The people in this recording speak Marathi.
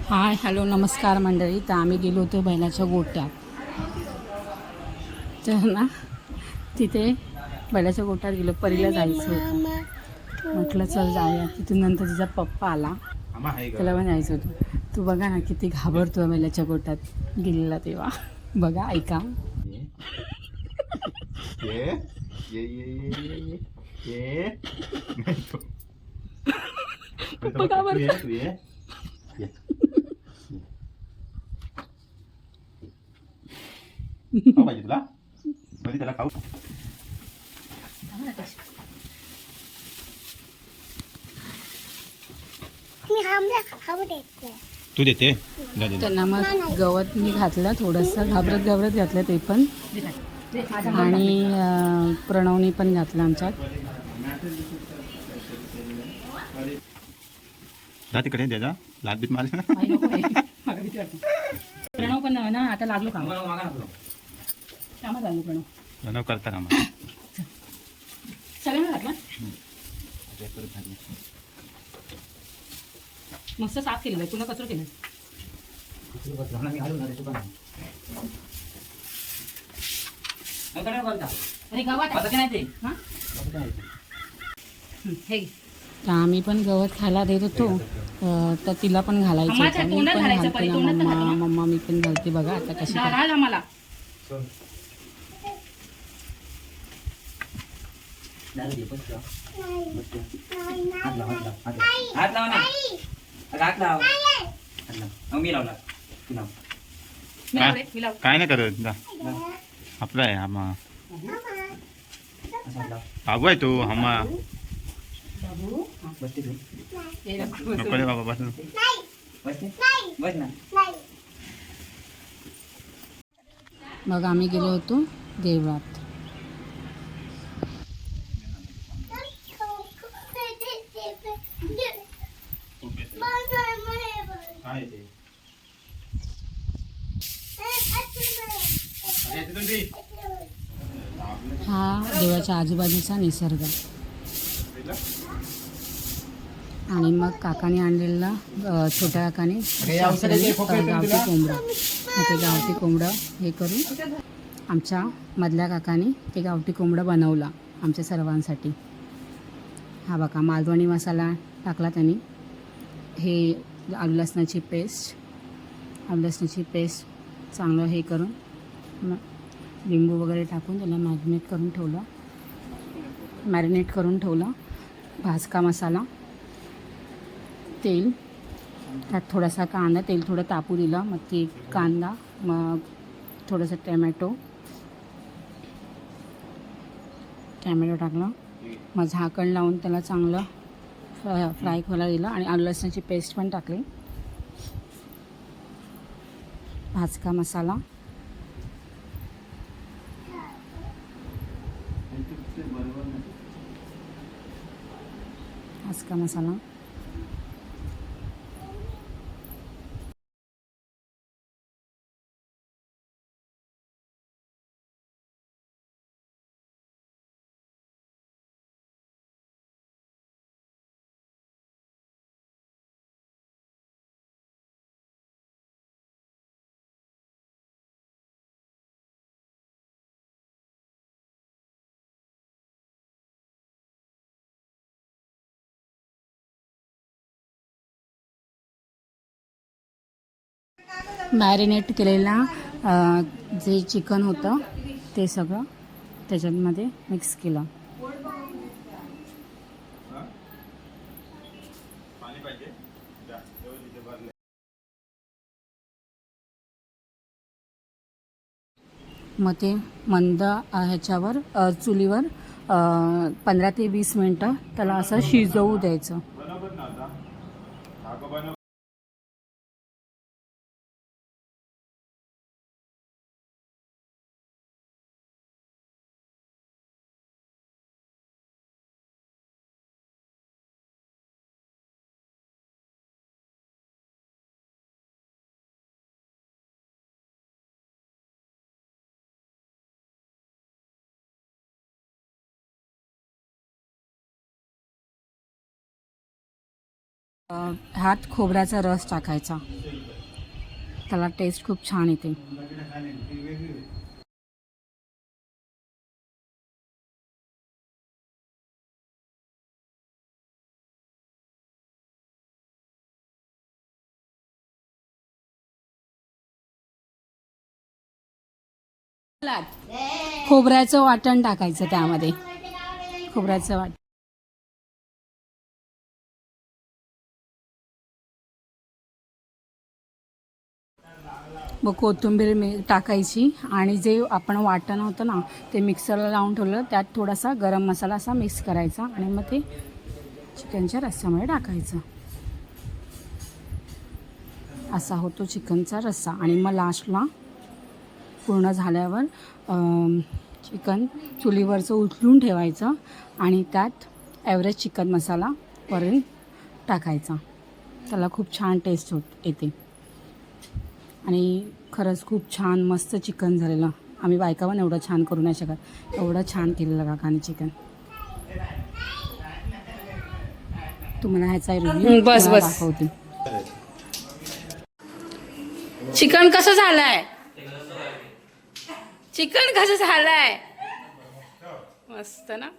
हाय हॅलो नमस्कार मंडळी. तर आम्ही गेलो होतो बैलाच्या गोट्यात. तर ना तिथे बैलाच्या गोट्यात गेलो. परीला जायचं होतं. म्हटलं चल जाऊया. तिथून नंतर तिचा पप्पा आला, त्याला पण जायचं होतं. तू बघा ना किती घाबरतो बैलाच्या गोट्यात गेलेला तेव्हा. बघा ऐका. पप्पा घाबरतो. पाहिजे तुला कधी त्याला खाऊ तू देते त्यांना मग गवत मी घातलं, थोडंसं घाबरत घाबरत घातलं ते पण, आणि प्रणवनी पण घातलं आमच्यात. जा तिकडे द्या लाग बीत मारले प्रणव पण ना आता लागलो कामात लागलो प्रणव. प्रणव करता कामा सगळ्यांना घातला. मस्त साफ केलेलं आहे. तुला कचरा केलं अरे गावात आम्ही पण गवत खायला देत होतो, तर तिला पण घालायचं होतं. मी पण घालते ना मम्मा मम्मा, मी पण घालते. बघा आता कशी आम्हाला. काय नाही करत जा आपला आहे आम्हा बाबू आहे तो आम्हा नको रे बाबा बस. मग आम्ही गेलो होतो देवळात. हा देवाच्या आजूबाजूचा निसर्ग. आणि मग काकाने आणलेला, छोट्या काकाने गावठी कोंबडं. ते गावठी कोंबडं हे करून आमच्या मधल्या काकाने ते गावठी कोंबडं बनवला आमच्या सर्वांसाठी. हा बघा मालवणी मसाला टाकला त्यांनी. हे आलू लसणाची पेस्ट चांगलं हे करून लिंबू वगैरे टाकून त्याला मॅरिनेट करून ठेवलं. भाजका मसाला, तेल, त्यात थोडासा कांदा, तेल थोडं तापू दिलं. मग ते कांदा, मग थोडंसं टॅमॅटो टाकलं. मग झाकण लावून त्याला चांगलं फ्राय करायला दिलं. आणि आलू लसणाची पेस्ट पण टाकली. भाजका मसाला, मॅरिनेट केलेला जे चिकन होतं ते सगळं त्याच्यामध्ये मिक्स केलं. मग ते मंद ह्याच्यावर चुलीवर 15 ते 20 मिनटं त्याला असं शिजवू द्यायचं. हात खोबऱ्याचा रस टाकायचा. त्याला टेस्ट खूप छान येते. खोबऱ्याचं वाटण टाकायचं त्यामध्ये. खोबऱ्याचं वाटण मग कोथिंबीर टाकायची आणि जे आपण वाटण होतं ना ते मिक्सरला लावून ठेवलं त्यात थोडासा गरम मसाला असा मिक्स करायचा आणि मग ते चिकनच्या रस्स्यामध्ये टाकायचं. असा होतो चिकनचा रस्सा. आणि मग लास्टला पूर्ण झाल्यावर चिकन चुलीवरचं उचलून ठेवायचं आणि त्यात एव्हरेस्ट चिकन मसाला वरून टाकायचा. त्याला खूप छान टेस्ट येते. आणि खरंच खूप छान मस्त चिकन झालेलं. आम्ही बायका पण एवढं छान करू नाही शकत, एवढं छान केलेलं काकाने चिकन. तुम्हाला ह्याचा रिव्ह्यू दाखवते. चिकन कसं झालंय? चिकन कसं झालंय? मस्त ना.